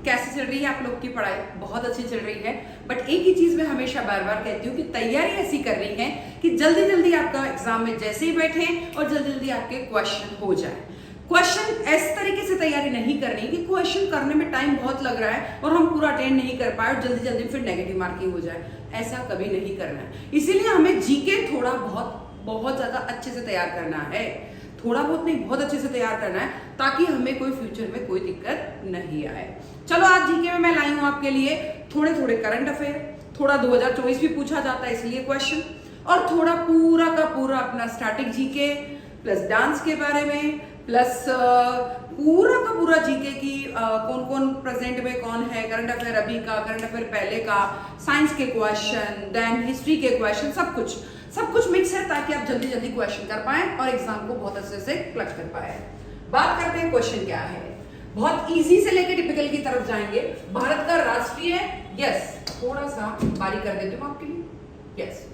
कैसी चल रही है आप लोग की पढ़ाई? बहुत अच्छी चल रही है। बट एक ही चीज मैं हमेशा बार बार कहती हूँ कि तैयारी ऐसी कर रही है कि जल्दी जल्दी आपका एग्जाम में जैसे ही बैठे और जल्दी जल्दी आपके क्वेश्चन हो जाए। क्वेश्चन इस तरीके से तैयारी नहीं करनी कि क्वेश्चन करने में टाइम बहुत लग रहा है और हम पूरा अटेंड नहीं कर पाए और जल्दी जल्दी फिर नेगेटिव मार्किंग हो जाए। ऐसा कभी नहीं करना है। इसीलिए हमें जीके थोड़ा बहुत ज्यादा अच्छे से तैयार करना है। थोड़ा बहुत नहीं, बहुत अच्छे से तैयार करना है ताकि हमें कोई फ्यूचर में कोई दिक्कत नहीं आए। चलो आज जीके में मैं लाई हूं आपके लिए थोड़े थोड़े करंट अफेयर, थोड़ा 2024 भी पूछा जाता है इसलिए क्वेश्चन, और थोड़ा पूरा का पूरा अपना स्टैटिक जीके प्लस डांस के बारे में, प्लस पूरा का पूरा जीके की कौन कौन प्रेजेंट में कौन है, करंट अफेयर अभी का, करंट अफेयर पहले का, साइंस के क्वेश्चन, देन हिस्ट्री के क्वेश्चन, सब कुछ मिक्स है ताकि आप जल्दी जल्दी क्वेश्चन कर पाए और एग्जाम को बहुत अच्छे से क्लच कर पाए। बात करते हैं क्वेश्चन क्या है। बहुत इजी से लेकर टिपिकल की तरफ जाएंगे। भारत का राष्ट्रीय, यस थोड़ा सा बारी कर देती हूँ आपके लिए, यस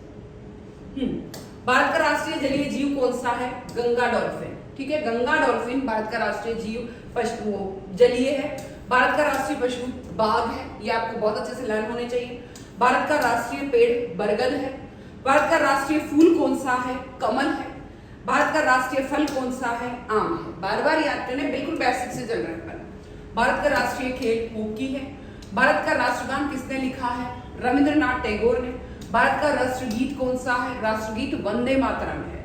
भारत का राष्ट्रीय जलीय जीव कौन सा है? गंगा डॉल्फिन। ठीक है, गंगा डॉल्फिन भारत का राष्ट्रीय जीव पशु जलीय है। भारत का राष्ट्रीय पशु बाघ है, ये आपको बहुत अच्छे से लर्न होने चाहिए। भारत का राष्ट्रीय पेड़ बरगद है। भारत का राष्ट्रीय फूल कौन सा है? कमल है। भारत का राष्ट्रीय फल कौन सा है? आम है। बार बार याद करने, बिल्कुल बेसिक से चल रहा है। भारत का राष्ट्रीय खेल हॉकी है। भारत का राष्ट्रगान किसने लिखा है? रविंद्रनाथ टैगोर ने। भारत का राष्ट्रगीत कौन सा है? राष्ट्रगीत वंदे मातरम है।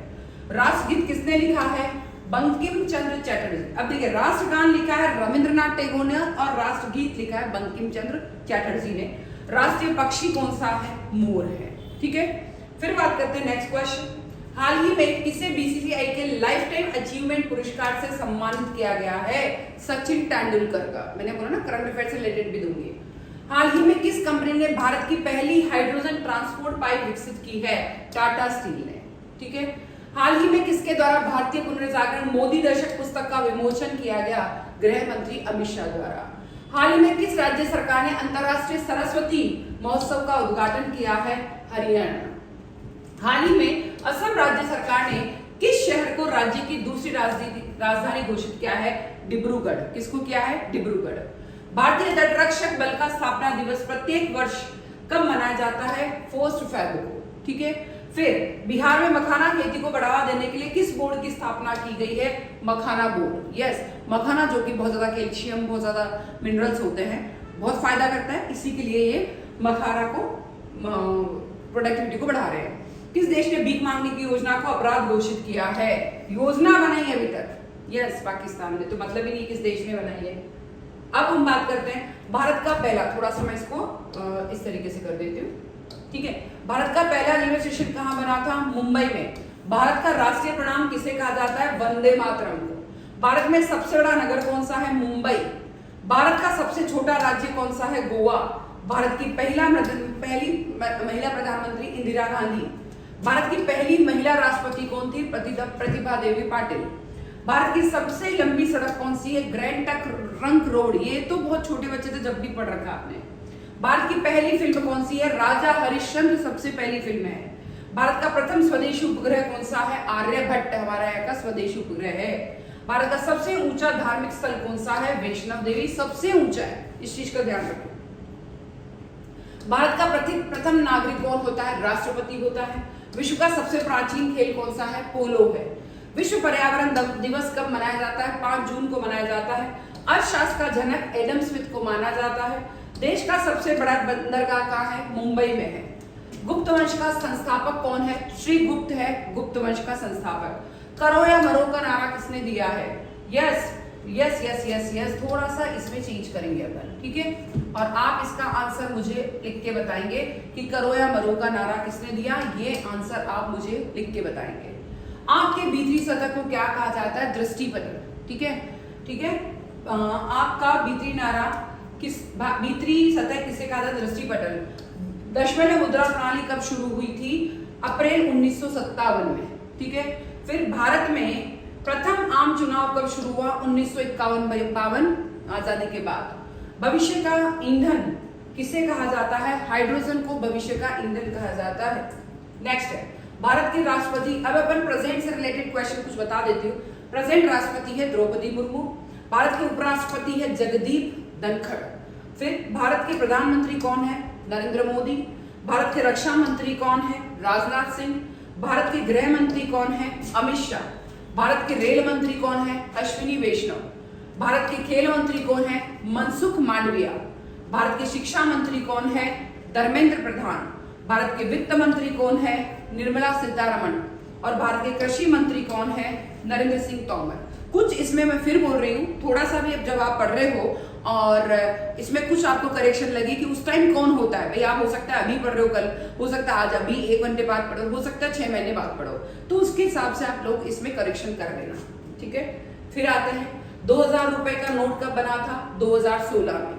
राष्ट्रगीत किसने लिखा है? बंकिम चंद्र चटर्जी। अब देखिए, राष्ट्रगान लिखा है रविंद्रनाथ टैगोर ने और राष्ट्रगीत लिखा है बंकिम चंद्र चटर्जी ने। राष्ट्रीय पक्षी कौन सा है? मोर है। ठीक है, फिर बात करते हैं नेक्स्ट क्वेश्चन। हाल ही में किसे बीसीसीआई के लाइफ टाइम अचीवमेंट पुरस्कार से सम्मानित किया गया है? सचिन तेंदुलकर का। मैंने बोला ना करंट अफेयर से रिलेटेड भी दूंगी। हाल ही में किस कंपनी ने भारत की पहली हाइड्रोजन ट्रांसपोर्ट पाइप विकसित की है? टाटा स्टील ने। ठीक है, हाल ही में किसके द्वारा भारतीय पुनर्जागरण मोदी दशक पुस्तक का विमोचन किया गया? गृह मंत्री अमित शाह द्वारा। हाल ही में किस राज्य सरकार ने अंतरराष्ट्रीय सरस्वती महोत्सव का उद्घाटन किया है? हरियाणा। हाल ही में असम राज्य सरकार ने किस शहर को राज्य की दूसरी राजधानी घोषित किया है? डिब्रूगढ़। किसको किया है? डिब्रूगढ़। भारतीय तटरक्षक बल का स्थापना दिवस प्रत्येक वर्ष कब मनाया जाता है? 1 फरवरी को। ठीक है, फिर बिहार में मखाना खेती को बढ़ावा देने के लिए किस बोर्ड की स्थापना की गई है? मखाना बोर्ड। यस, मखाना जो कि बहुत ज्यादा कैल्शियम, बहुत ज्यादा मिनरल्स होते हैं, बहुत फायदा करता है, इसी के लिए ये मखाना को प्रोडक्टिविटी को बढ़ा रहे हैं। किस देश ने भीख मांगने की योजना को अपराध घोषित किया है? योजना बनाई है अभी तक, यस पाकिस्तान ने, तो मतलब ही नहीं किस देश ने बनाई है। अब हम बात करते हैं भारत का पहला, थोड़ा सा मैं इसको इस तरीके से कर देती हूँ। ठीक है, भारत का पहला रेलवे स्टेशन कहाँ बना था? मुंबई में। भारत का राष्ट्रीय प्रणाम किसे कहा जाता है? वंदे मातरम को। भारत में सबसे बड़ा नगर कौन सा है? मुंबई। भारत का सबसे छोटा राज्य कौन सा है? गोवा। भारत की पहली महिला प्रधानमंत्री इंदिरा गांधी। भारत की पहली महिला राष्ट्रपति कौन थी? प्रतिभा देवी पाटिल। भारत की सबसे लंबी सड़क कौन सी है? Grand trunk road. ये तो बहुत छोटे बच्चे थे जब भी पढ़ रखा आपने। भारत की पहली फिल्म कौन सी है? राजा हरिश्चंद्र सबसे पहली फिल्म है। भारत का प्रथम स्वदेशी उपग्रह कौन सा है? आर्यभट्ट हमारा यहाँ का स्वदेशी उपग्रह है। भारत का सबसे ऊंचा धार्मिक स्थल कौन सा है? वैष्णव देवी सबसे ऊंचा है, इस चीज का ध्यान रखो। भारत का प्रथम नागरिक कौन होता है? राष्ट्रपति होता है। विश्व का सबसे प्राचीन खेल कौन सा है? पोलो है। विश्व पर्यावरण दिवस कब मनाया जाता है? 5 जून को मनाया जाता है। अर्थशास्त्र का जनक एडम स्मिथ को माना जाता है। देश का सबसे बड़ा बंदरगाह कहाँ है? मुंबई में है। गुप्त वंश का संस्थापक कौन है? श्री गुप्त है गुप्त वंश का संस्थापक। करो या मरो का नारा किसने दिया है? Yes yes yes yes yes, थोड़ा सा इसमें चेंज करेंगे अपन, ठीक है, और आप इसका आंसर मुझे लिख के बताएंगे कि करो या मरो का नारा किसने दिया। ये आंसर आप मुझे लिख के बताएंगे। आंख के भीतरी सतह को क्या कहा जाता है? दृष्टिपटल। ठीक है, ठीक है, आंख का भीतरी नारा भीतरी सतह किसे कहा जाता है? दृष्टिपटल। दशमलव मुद्रा प्रणाली कब शुरू हुई थी? अप्रैल 1957 में। ठीक है, फिर भारत में प्रथम आम चुनाव कब शुरू हुआ? 1951 आजादी के बाद। भविष्य का ईंधन किसे कहा जाता है? हाइड्रोजन को भविष्य का ईंधन कहा जाता है। नेक्स्ट है भारत के राष्ट्रपति। अब अपन प्रेजेंट से रिलेटेड क्वेश्चन कुछ बता देती हूँ। प्रेजेंट राष्ट्रपति है द्रौपदी मुर्मू। भारत के उपराष्ट्रपति है जगदीप धनखड़। फिर भारत के प्रधानमंत्री कौन है? नरेंद्र मोदी। भारत के रक्षा मंत्री कौन है? राजनाथ सिंह। भारत के गृह मंत्री कौन है? अमित शाह। भारत के रेल मंत्री कौन है? अश्विनी वैष्णव। भारत के खेल मंत्री कौन है? मनसुख मांडविया। भारत के शिक्षा मंत्री कौन है? धर्मेंद्र प्रधान। भारत के वित्त मंत्री कौन है? निर्मला सीतारमण। और भारत के कृषि मंत्री कौन है? नरेंद्र सिंह तोमर। कुछ इसमें मैं फिर बोल रही हूँ, थोड़ा सा भी अब जब आप पढ़ रहे हो और इसमें कुछ आपको करेक्शन लगे कि उस टाइम कौन होता है, भाई आप हो सकता है अभी पढ़ रहे हो, कल हो सकता है आज अभी 1 घंटे बाद पढ़ो, हो सकता है 6 महीने बाद पढ़ो, तो उसके हिसाब से आप लोग इसमें करेक्शन कर लेना, ठीक है। फिर आते हैं 2000 रुपए का नोट कब बना था? 2016 में।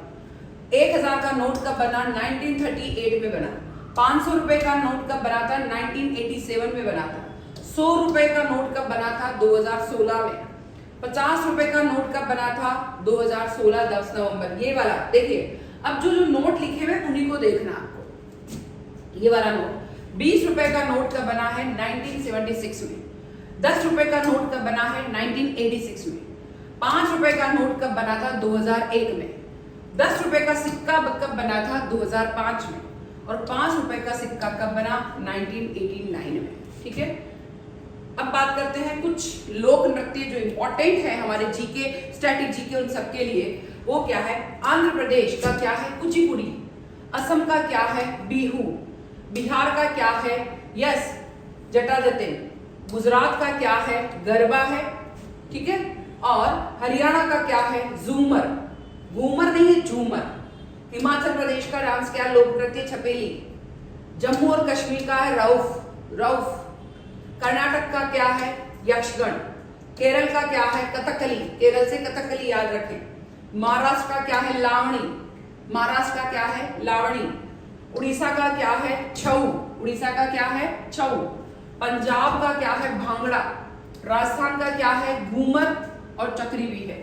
1000 का नोट कब बना? 1938 में बना। 500 रुपए का नोट कब बना था? 1987 में बना था। 100 रुपए का नोट कब बना था? 2016 में। 50 रुपए का नोट कब बना था? 2016 10 नवंबर। ये वाला देखिए, अब जो नोट लिखे हुए उन्हीं को देखना आपको। ये वाला नोट 20 रुपए का नोट कब बना है? 1976 में। 10 रुपए का नोट कब बना है? 1986 में। 5 रुपए का नोट कब बना था? 2001 में। 10 रुपए का सिक्का कब बना था? 2005 में। और 5 रुपए का सिक्का कब बना? 1989 में, ठीक है। अब बात करते हैं कुछ लोक नृत्य जो इंपॉर्टेंट है हमारे जीके, स्टैटिक जीके उन सबके लिए। वो क्या है? आंध्र प्रदेश का क्या है? कुचिपुड़ी। असम का क्या है? बिहू। बिहार का क्या है? यस, जटाजटिन। गुजरात का क्या है? गरबा है, ठीक है। और हरियाणा का क्या है? झूमर। घूमर नहीं है, झूमर। हिमाचल प्रदेश का डांस क्या? लोक नृत्य छपेली। जम्मू और कश्मीर का है रउफ। रउफ। कर्नाटक का क्या है? यक्षगण। केरल का क्या है? कथकली। केरल से कथकली याद रखें। महाराष्ट्र का क्या है? लावणी। महाराष्ट्र का क्या है? लावणी। उड़ीसा का क्या है? छऊ। उड़ीसा का क्या है? छऊ। पंजाब का क्या है? भांगड़ा। राजस्थान का क्या है? घूमर और चक्री भी है।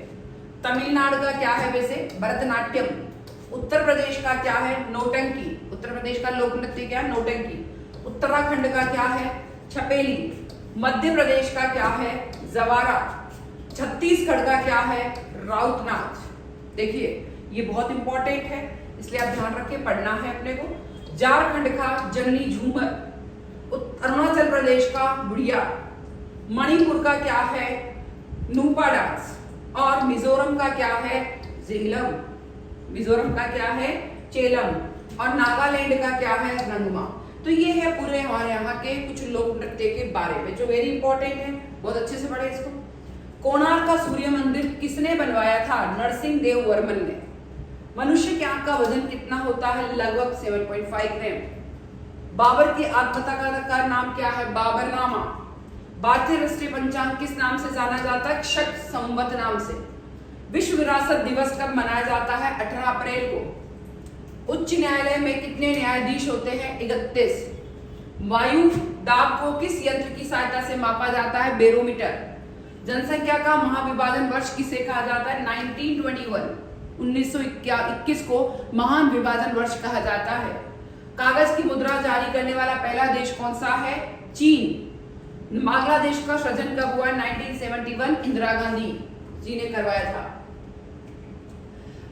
तमिलनाडु का क्या है? वैसे भरतनाट्यम। उत्तर प्रदेश का क्या है? नौटंकी। उत्तर प्रदेश का लोक नृत्य क्या है? नौटंकी। उत्तराखंड का क्या है? छपेली। मध्य प्रदेश का क्या है? जवारा। छत्तीसगढ़ का क्या है? राउत नाच। देखिए ये बहुत इंपॉर्टेंट है, इसलिए आप ध्यान रखें, पढ़ना है अपने को। झारखंड का जननी झूमर। अरुणाचल प्रदेश का बुढ़िया। मणिपुर का क्या है? नूपा डांस। और मिजोरम का क्या है? झेलम। मिजोरम का क्या है? चेलम। और नागालैंड का क्या है? रंगमा। तो ये है पूरे हमारे यहाँ के कुछ लोक नृत्य के बारे में जो वेरी इंपॉर्टेंट है, बहुत अच्छे से पढ़े इसको। कोणार्क का सूर्य मंदिर किसने बनवाया था? नरसिंह देव वर्मन ने। मनुष्य की आंख का वजन कितना होता है? लगभग 7.5 ग्राम। बाबर की आत्मकथा का नाम क्या है? बाबरनामा। भारतीय राष्ट्रीय पंचांग किस नाम से जाना जाता है? क्षक संवत नाम से। विश्व विरासत दिवस कब मनाया जाता है? 18 अप्रैल को। उच्च न्यायालय में कितने न्यायाधीश होते हैं? 31। वायु दाब को किस यंत्र की सहायता से मापा जाता है? बैरोमीटर। जनसंख्या का महाविभाजन वर्ष किसे कहा जाता है? 1921। 1921 को महान विभाजन वर्ष कहा जाता है। कागज की मुद्रा जारी करने वाला पहला देश कौन सा है? चीन। बांग्लादेश का सृजन कब हुआ? 1971। इंदिरा गांधी जी ने करवाया था।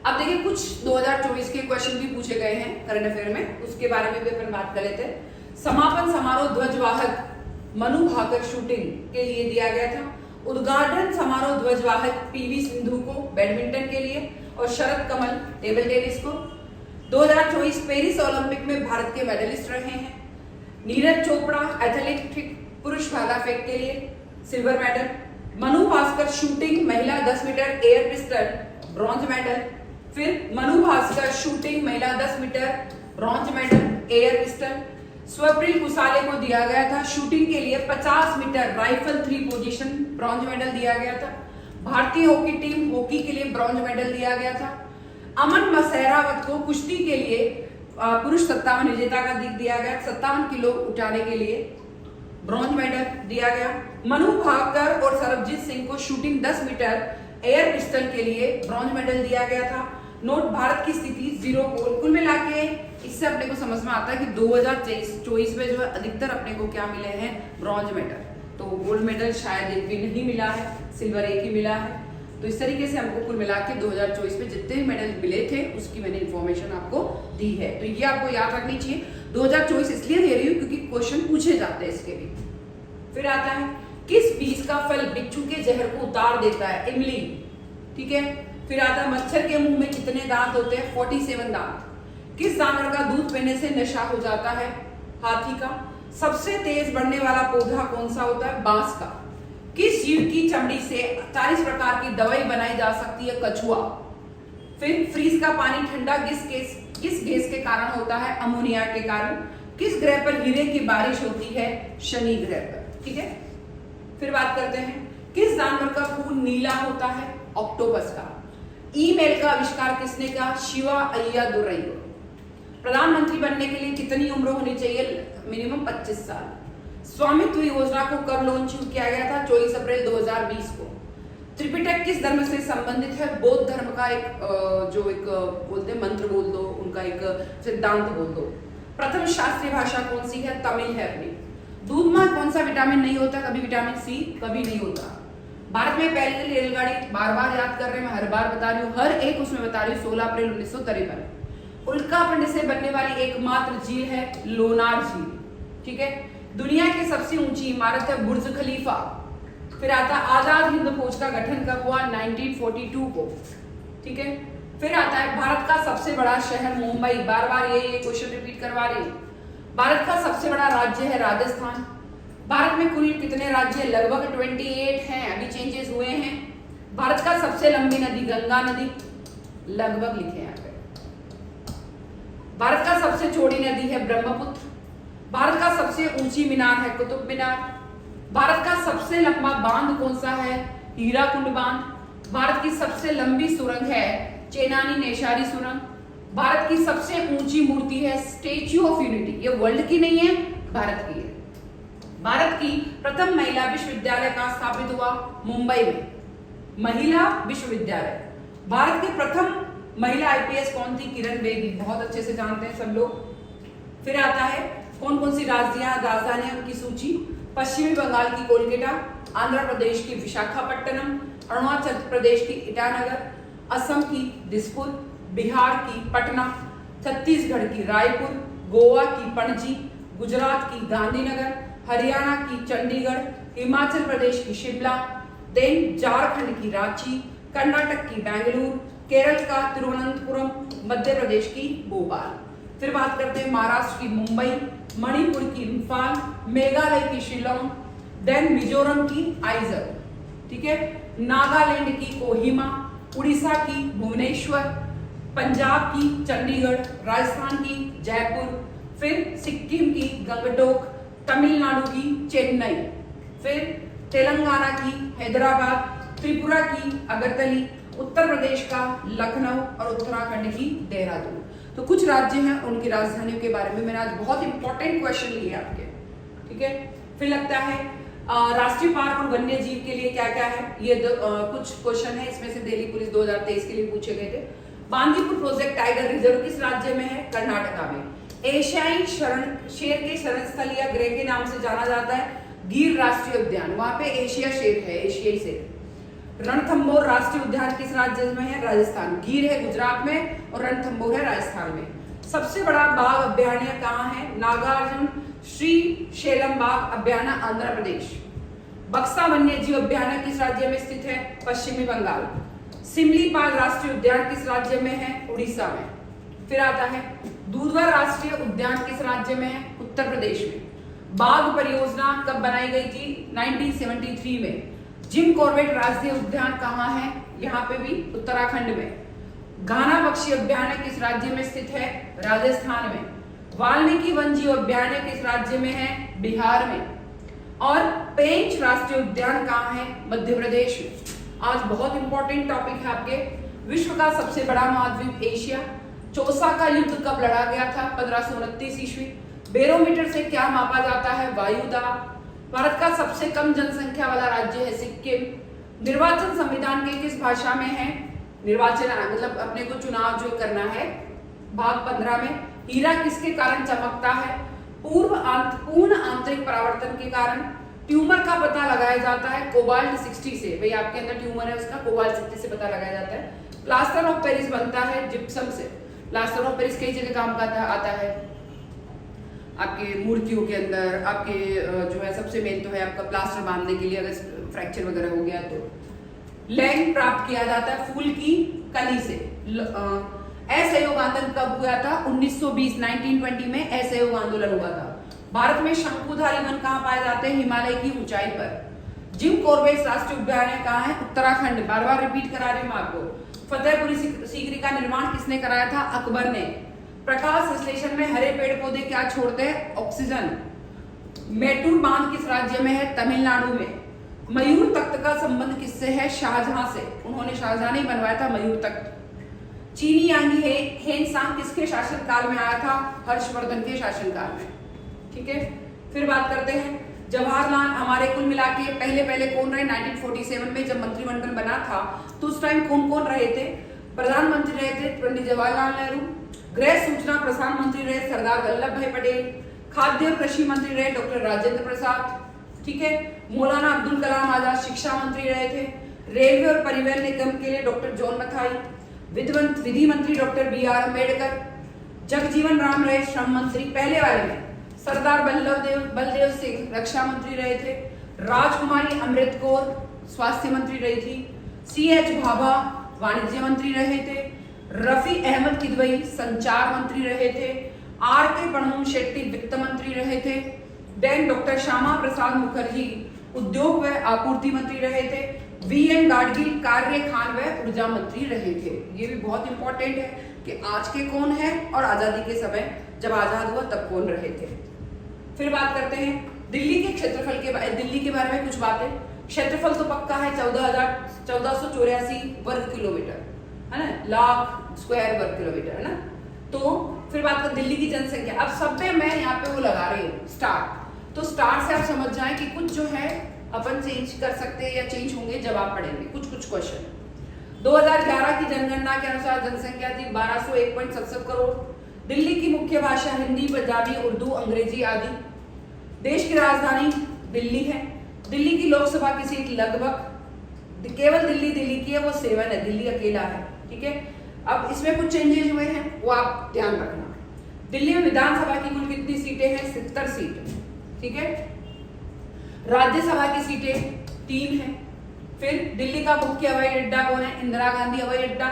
अब देखिए कुछ 2024 के क्वेश्चन भी पूछे गए हैं करंट अफेयर में, उसके बारे में भी अपन बात कर लेते हैं। समापन समारोह ध्वजवाहक मनु भाकर शूटिंग के लिए दिया गया था। उद्घाटन समारोह ध्वजवाहक पीवी सिंधु को बैडमिंटन के लिए और शरद कमल टेबल टेनिस को। 2024 पेरिस ओलंपिक में भारत के मेडलिस्ट रहे हैं। नीरज चोपड़ा एथलेटिक पुरुष भाला फेंक के लिए silver medal. Manu Bhaskar shooting महिला 10 metre air pistol bronze medal. फिर मनु भास्कर शूटिंग महिला 10 metre bronze medal air pistol. Swapnil Kusale को दिया गया था शूटिंग के लिए 50 metre rifle 3 position bronze medal दिया गया था। भारतीय हॉकी टीम हॉकी के लिए ब्रॉन्ज मेडल दिया गया था। अमन मसहरावत को कुश्ती के लिए पुरुष 57 विजेता का दिया गया, 57 किलो उठाने के लिए ब्रॉन्ज मेडल दिया गया। मनु भाकर और सरबजीत सिंह को शूटिंग 10 मीटर एयर पिस्टल के लिए ब्रॉन्ज मेडल दिया गया था। नोट भारत की स्थिति 0 गोल। कुल मिला के इससे अपने को समझ में आता है कि 2024 में जो है अधिकतर अपने को क्या मिले हैं? Bronze medal. तो गोल्ड मेडल शायद एक भी नहीं मिला है, सिल्वर एक ही मिला है। तो इस तरीके से हमको कुल मिला के 2024 में जितने भी मेडल मिले थे उसकी मैंने इन्फॉर्मेशन आपको दी है। तो ये आपको याद रखनी चाहिए। 2024 इसलिए दे रही हूँ क्योंकि क्वेश्चन पूछे जाते हैं इसके भी। फिर आता है किस बीज का फल बिच्छू के जहर को उतार देता है? इमली। ठीक है। फिर आता है मच्छर के मुंह में कितने दांत होते हैं? 47 दांत। किस जानवर का दूध पीने से नशा हो जाता है? हाथी का। सबसे तेज बढ़ने वाला पौधा कौन सा होता है? बांस का। किस जीव की चमड़ी से 48 प्रकार की दवाई बनाई जा सकती है? कछुआ। फिर फ्रीज का पानी ठंडा किस गैस के कारण होता है? अमोनिया के कारण। किस ग्रह पर हीरे की बारिश होती है? शनि ग्रह पर। ठीक है। फिर बात करते हैं किस जानवर का खून नीला होता है? ऑक्टोपस का। ईमेल का आविष्कार किसने किया? शिवा अय्यादुरई। प्रधानमंत्री बनने के लिए कितनी उम्र होनी चाहिए? मिनिमम 25 साल। स्वामित्व योजना को कब लॉन्च किया गया था? 24 अप्रैल 2020 को। त्रिपिटक किस धर्म से संबंधित है? बौद्ध धर्म का एक बोलते हैं मंत्र बोल दो, उनका एक सिद्धांत बोल दो। प्रथम शास्त्रीय भाषा कौन सी है? तमिल है अपनी। दूध में कौन सा विटामिन नहीं होता? कभी विटामिन सी कभी नहीं होता। भारत में पहली रेलगाड़ी बार बार याद कर रहे हैं, मैं हर बार बता रही हूँ, हर एक उसमें बता रही हूँ, 16 अप्रैल 1953। उल्कापिंड से बनने वाली एकमात्र झील है लोनार झील। ठीक है। दुनिया की सबसे ऊंची इमारत है बुर्ज खलीफा। फिर आता आजाद हिंद फौज का गठन कब हुआ? 1942 को। ठीक है। फिर आता है भारत का सबसे बड़ा शहर मुंबई। बार बार ये क्वेश्चन रिपीट करवा रही हूँ। भारत का सबसे बड़ा राज्य है राजस्थान। भारत में कुल कितने राज्य? लगभग 28 हैं, अभी चेंजेस हुए हैं। भारत का सबसे लंबी नदी गंगा नदी, लगभग लिखे यहाँ पे। भारत का सबसे चौड़ी नदी है ब्रह्मपुत्र। भारत का सबसे ऊंची मीनार है कुतुब मीनार। भारत का सबसे लंबा बांध कौन सा है? हीराकुंड बांध। भारत की सबसे लंबी सुरंग है चेनानी नेशारी सुरंग। भारत की सबसे ऊंची मूर्ति है स्टेच्यू ऑफ यूनिटी। ये वर्ल्ड की नहीं है, भारत की है। भारत की प्रथम महिला विश्वविद्यालय कहाँ स्थापित हुआ? मुंबई में, महिला विश्वविद्यालय। भारत की प्रथम महिला आईपीएस कौन थी? किरण बेदी। बहुत अच्छे से जानते हैं सब लोग। फिर आता है कौन कौन सी राजधानी उनकी सूची। पश्चिमी बंगाल की कोलकाता, आंध्र प्रदेश की विशाखापट्टनम, अरुणाचल प्रदेश की ईटानगर, असम की दिसपुर, बिहार की पटना, छत्तीसगढ़ की रायपुर, गोवा की पणजी, गुजरात की गांधीनगर, हरियाणा की चंडीगढ़, हिमाचल प्रदेश की शिमला, देन झारखंड की रांची, कर्नाटक की बेंगलुरु, केरल का तिरुवनंतपुरम, मध्य प्रदेश की भोपाल। फिर बात करते हैं महाराष्ट्र की मुंबई, मणिपुर की इम्फाल, मेघालय की शिलोंग, देन मिजोरम की आइजल। ठीक है। नागालैंड की कोहिमा, उड़ीसा की भुवनेश्वर, पंजाब की चंडीगढ़, राजस्थान की जयपुर, फिर सिक्किम की गंगटोक, तमिलनाडु की चेन्नई, फिर तेलंगाना की हैदराबाद, त्रिपुरा की अगरतली, उत्तर प्रदेश का लखनऊ और उत्तराखंड की देहरादून। तो कुछ राज्य हैं उनकी राजधानियों के बारे में मैंने आज बहुत इंपॉर्टेंट क्वेश्चन लिए आपके। ठीक है। फिर लगता है राष्ट्रीय पार्क और वन्य जीव के लिए क्या क्या है, ये कुछ क्वेश्चन है। इसमें से दिल्ली पुलिस 2023 के लिए पूछे गए थे। बांदीपुर प्रोजेक्ट टाइगर रिजर्व किस राज्य में है? कर्नाटका में। एशियाई शेर के शरण स्थल या गृह के नाम से जाना जाता है गिर राष्ट्रीय उद्यान। वहां पे एशिया शेर है, एशियाई शेर। रणथंभौर राष्ट्रीय उद्यान किस राज्य में है? राजस्थान। गिर है गुजरात में और रणथंभौर है राजस्थान में। सबसे बड़ा बाघ अभ्यारण्य कहाँ है? नागार्जुन श्री शैलम बाघ अभ्यारण्य, आंध्र प्रदेश। बक्सा वन्य जीव अभ्यारण्य किस राज्य में स्थित है? पश्चिमी बंगाल। सिमलीपाल राष्ट्रीय उद्यान किस राज्य में है? उड़ीसा में। फिर आता है दूधवा राष्ट्रीय उद्यान किस राज्य में है? उत्तर प्रदेश में। बाघ परियोजना कब बनाई गई थी? 1973 में। जिम कॉर्बेट राष्ट्रीय उद्यान कहाँ है? यहाँ पे भी उत्तराखंड में। घाना पक्षी अभ्यारण्य किस राज्य में स्थित है? राजस्थान में। वाल्मीकि वन जीव अभ्यारण्य किस राज्य में है? बिहार में। और पेंच राष्ट्रीय उद्यान कहाँ है? मध्य प्रदेश में। आज बहुत इंपॉर्टेंट टॉपिक है आपके। विश्व का सबसे बड़ा महाद्वीप एशिया। चौसा का युद्ध कब लड़ा गया था? 1529 ईस्वी। बैरोमीटर से क्या मापा जाता है? वायु दाब। भारत का सबसे कम जनसंख्या वाला राज्य है सिक्किम। निर्वाचन संविधान के किस भाषा में है? निर्वाचन मतलब अपने को चुनाव जो करना है, भाग 15 में। हीरा किसके कारण चमकता है? पूर्ण आंतरिक परावर्तन के कारण। ट्यूमर का पता लगाया जाता है कोबाल्ट 60 से, भाई आपके अंदर ट्यूमर है उसका कोबाल्ट 60 से पता लगाया जाता है। प्लास्टर ऑफ पेरिस बनता है जिप्सम से। प्लास्टर ऑफ पेरिस कई जगह काम का आता है, आपके मूर्तियों के अंदर, आपके जो है सबसे मेन तो है आपका प्लास्टर बांधने के लिए अगर फ्रैक्चर वगैरह हो गया तो। लैंग प्राप्त किया जाता है फूल की कली से। असहयोग आंदोलन कब हुआ था? 1920 1920 में असहयोग आंदोलन हुआ था। भारत में शंकुधारी वन कहाँ पाए जाते हैं? हिमालय की ऊंचाई पर। जिम कॉर्बेट राष्ट्रीय उद्यान कहाँ है? उत्तराखंड। बार बार रिपीट करा रही हूँ आपको। फतेहपुरी सीकरी का निर्माण किसने कराया था? अकबर ने। प्रकाश संश्लेषण में हरे पेड़ पौधे क्या छोड़ते हैं? ऑक्सीजन। मेटूर बांध किस राज्य में है? तमिलनाडु में। मयूर तख्त का संबंध किससे है? शाहजहां से। उन्होंने शाहजहां ने बनवाया था मयूर तख्त। चीनी यांगी हेनसांग किसके शासनकाल में आया था? हर्षवर्धन के शासनकाल में। ठीक है, फिर बात करते हैं जवाहरलाल हमारे कुल मिला के पहले कौन रहे? 1947 में जब मंत्रिमंडल बना था तो उस टाइम कौन कौन रहे थे? प्रधानमंत्री रहे थे पंडित जवाहरलाल नेहरू। गृह सूचना प्रसारण मंत्री रहे सरदार वल्लभ भाई पटेल। खाद्य और कृषि मंत्री रहे डॉक्टर राजेंद्र प्रसाद। ठीक है, मौलाना अब्दुल कलाम आजाद शिक्षा मंत्री रहे थे। रेलवे और परिवहन निगम के लिए डॉक्टर जॉन मथाई। विधि मंत्री डॉक्टर बी.आर. अम्बेडकर। जगजीवन राम रहे श्रम मंत्री पहले वाले में। सरदार बलदेव सिंह रक्षा मंत्री रहे थे। राजकुमारी अमृत कौर स्वास्थ्य मंत्री रही थी। C.H. भाभा वाणिज्य मंत्री रहे थे। रफी अहमद किदवई संचार मंत्री रहे थे। R.K. पणमू शेट्टी वित्त मंत्री रहे थे। देन डॉक्टर श्यामा प्रसाद मुखर्जी उद्योग व आपूर्ति मंत्री रहे थे। V.N. गाडगिल कार्य खान व ऊर्जा मंत्री रहे थे। ये भी बहुत इंपॉर्टेंट है कि आज के कौन है और आजादी के समय जब आजाद हुआ तब कौन रहे थे। फिर बात करते हैं दिल्ली के क्षेत्रफल के दिल्ली के बारे में कुछ बातें। क्षेत्रफल तो पक्का है 1484 वर्ग किलोमीटर है ना, लाख स्क्वायर वर्ग किलोमीटर है ना। तो फिर बात कर दिल्ली की जनसंख्या। अब सब पे मैं यहाँ पे वो लगा रही हूँ स्टार, तो स्टार से आप समझ जाए कि कुछ जो है अपन चेंज कर सकते हैं या चेंज होंगे जब आप पढ़ेंगे कुछ क्वेश्चन। 2011 की जनगणना के अनुसार जनसंख्या थी 1201.77 करोड़। दिल्ली की मुख्य भाषा हिंदी, पंजाबी, उर्दू, अंग्रेजी आदि। देश की राजधानी दिल्ली है। दिल्ली की लोकसभा की सीट लगभग केवल दिल्ली की है, वो 7 है, दिल्ली अकेला है। ठीक है, अब इसमें कुछ चेंजेस हुए हैं वो आप ध्यान रखना। दिल्ली में विधानसभा की कुल कितनी सीटें हैं? 70 सीटें। ठीक है, राज्यसभा की सीटें 3 हैं। फिर दिल्ली का मुख्य हवाई अड्डा कौन है? इंदिरा गांधी हवाई अड्डा।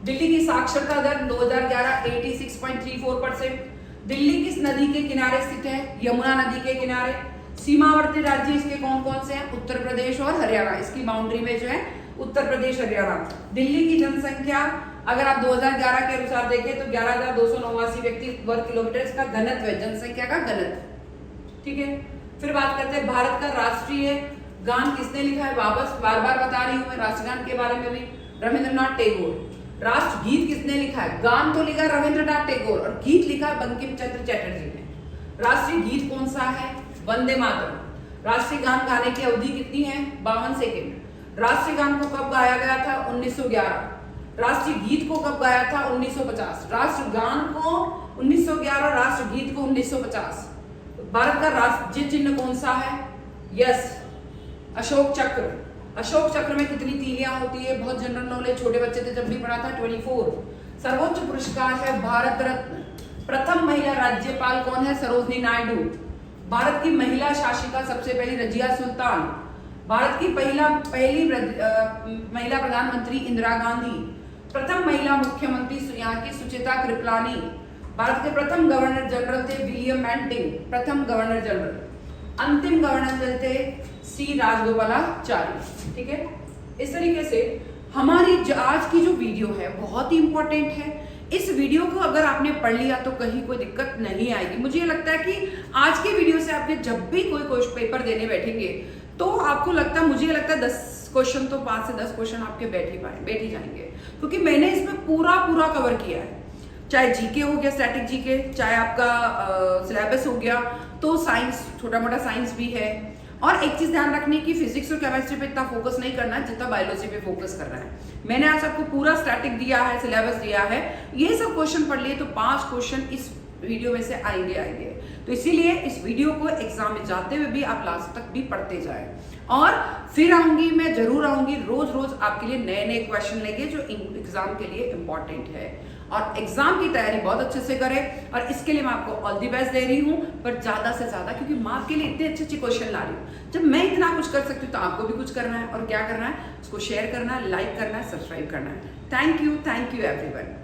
दिल्ली की साक्षरता दर 2011 86.34%। दिल्ली किस नदी के किनारे स्थित है? यमुना नदी के किनारे। सीमावर्ती राज्य इसके कौन कौन से हैं? उत्तर प्रदेश और हरियाणा। इसकी बाउंड्री में जो है उत्तर प्रदेश हरियाणा। दिल्ली की जनसंख्या अगर आप 2011 के अनुसार देखें तो 11,289 व्यक्ति वर्ग किलोमीटर इसका घनत्व है, जनसंख्या का घनत्व। ठीक है, फिर बात करते हैं भारत का राष्ट्रीय गान किसने लिखा है? वापस बार बार बता रही हूं मैं राष्ट्रगान के बारे में भी, रविंद्रनाथ टैगोर। राष्ट्र गीत किसने लिखा है? गान तो लिखा रविंद्रनाथ टैगोर और गीत लिखा बंकिम चंद्र चटर्जी ने। राष्ट्रीय गीत कौन सा है? वंदे मातरम। राष्ट्रीय गान गाने की अवधि कितनी है? 52 सेकेंड। राष्ट्रीय गान को कब गाया गया था? 1911। राष्ट्रीय गीत को कब गाया था? 1950। राष्ट्र गान को 1911, राष्ट्र गीत को 1950। भारत का राष्ट्रीय चिन्ह कौन सा है? यस, अशोक चक्र। अशोक चक्र में कितनी तीलियां होती है? बहुत जनरल नॉलेज, छोटे बच्चे थे जब भी पढ़ा था, 24। सर्वोच्च पुरस्कार है भारत रत्न। प्रथम महिला राज्यपाल कौन है? सरोजनी नायडू। भारत की महिला शासिका सबसे पहली रजिया सुल्तान। भारत की पहली महिला प्रधानमंत्री इंदिरा गांधी। प्रथम महिला मुख्यमंत्री यहाँ की सुचिता कृपलानी। भारत के प्रथम गवर्नर जनरल थे विलियम बेंटिंग, प्रथम गवर्नर जनरल। अंतिम गवर्नर जनरल थे सी राजगोपालाचारी। ठीक है, इस तरीके से हमारी आज की जो वीडियो है बहुत ही इंपॉर्टेंट है। इस वीडियो को अगर आपने पढ़ लिया तो कहीं कोई दिक्कत नहीं आएगी। मुझे लगता है कि आज के वीडियो से आपके जब भी कोई पेपर देने बैठेंगे तो आपको लगता है, मुझे लगता है 10 क्वेश्चन तो 5 से 10 क्वेश्चन आपके बैठ ही जाएंगे, क्योंकि मैंने इसमें पूरा कवर किया है। चाहे जीके हो गया, स्टैटिक जीके, चाहे आपका सिलेबस हो गया, तो साइंस, छोटा मोटा साइंस भी है। और एक चीज ध्यान रखनी कि फिजिक्स और केमिस्ट्री पे इतना फोकस नहीं करना है जितना बायोलॉजी पे फोकस कर रहा है। मैंने आज आपको पूरा स्टैटिक दिया है, सिलेबस दिया है, ये सब क्वेश्चन पढ़ लिए तो 5 क्वेश्चन इस वीडियो में से आएंगे। तो इसीलिए इस वीडियो को एग्जाम में जाते हुए भी आप लास्ट तक भी पढ़ते जाएं। और फिर आऊंगी, मैं जरूर आऊंगी रोज रोज आपके लिए नए नए क्वेश्चन लेके जो एग्जाम के लिए इंपॉर्टेंट है। और एग्जाम की तैयारी बहुत अच्छे से करें, और इसके लिए मैं आपको ऑल दी बेस्ट दे रही हूँ, पर ज्यादा से ज्यादा, क्योंकि मैं आपके लिए इतने अच्छे अच्छे क्वेश्चन ला रही हूँ। जब मैं इतना कुछ कर सकती हूँ तो आपको भी कुछ करना है, और क्या करना है, उसको शेयर करना है, लाइक करना है, सब्सक्राइब करना है। Thank you everyone.